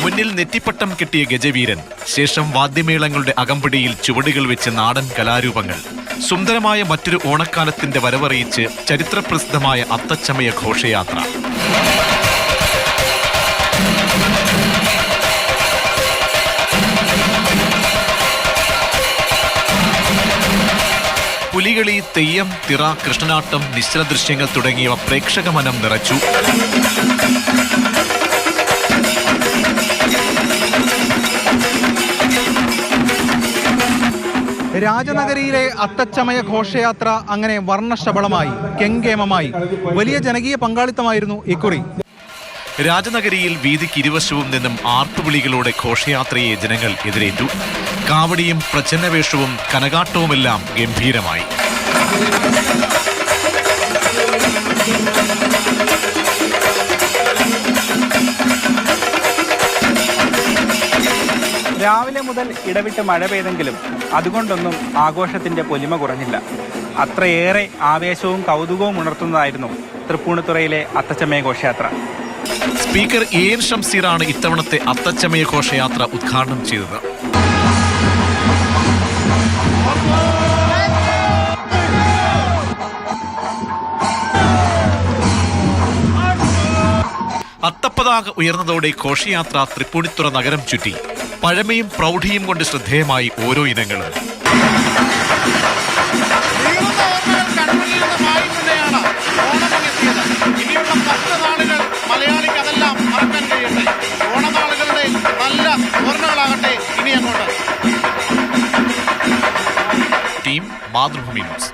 മുന്നിൽ നെറ്റിപ്പട്ടം കെട്ടിയ ഗജവീരൻ, ശേഷം വാദ്യമേളങ്ങളുടെ അകമ്പടിയിൽ ചുവടുകൾ വെച്ച് നാടൻ കലാരൂപങ്ങൾ. സുന്ദരമായ മറ്റൊരു ഓണക്കാലത്തിന്റെ വരവറിയിച്ച് ചരിത്രപ്രസിദ്ധമായ അത്തച്ചമയ ഘോഷയാത്ര. പുലികളി, തെയ്യം, തിറ, കൃഷ്ണനാട്ടം, നിശ്ചല ദൃശ്യങ്ങൾ തുടങ്ങിയവ പ്രേക്ഷക മനം നിറച്ചു. രാജനഗരിയിലെ അത്തച്ചമയ ഘോഷയാത്ര അങ്ങനെ വർണ്ണശബളമായി, കെങ്കേമമായി. വലിയ ജനകീയ പങ്കാളിത്തമായിരുന്നു ഇക്കുറി. രാജനഗരിയിൽ വീതിക്ക് ഇരുവശവും നിന്നും ആർപ്പുവിളികളോടെ ഘോഷയാത്രയെ ജനങ്ങൾ എതിരേറ്റു. കാവടിയും പ്രച്ഛന്നവേഷവും കനകാട്ടവുമെല്ലാം ഗംഭീരമായി. രാവിലെ മുതൽ ഇടവിട്ട് മഴ പെയ്തെങ്കിലും അതുകൊണ്ടൊന്നും ആഘോഷത്തിന്റെ പൊലിമ കുറഞ്ഞില്ല. അത്രയേറെ ആവേശവും കൗതുകവും ഉണർത്തുന്നതായിരുന്നു തൃപ്പൂണിത്തുറയിലെ അത്തച്ചമയ ഘോഷയാത്ര. സ്പീക്കർ എൻ ഷംസീറാണ് ഇത്തവണത്തെ അത്തച്ചമയ ഘോഷയാത്ര ഉദ്ഘാടനം ചെയ്തത്. അത്തപ്പതാക ഉയർന്നതോടെ ഘോഷയാത്ര തൃപ്പൂണിത്തുറ നഗരം ചുറ്റി. പഴമയും പ്രൗഢിയും കൊണ്ട് ശ്രദ്ധേയമായി ഓരോ ഇനങ്ങളും. മലയാളിക്ക് അതെല്ലാം മറക്കാൻ കഴിയട്ടെ. ഓണനാളുകളുടെ നല്ല ഓർമ്മകളാകട്ടെ ഇനി അങ്ങോട്ട്. Team Mathrubhumi news.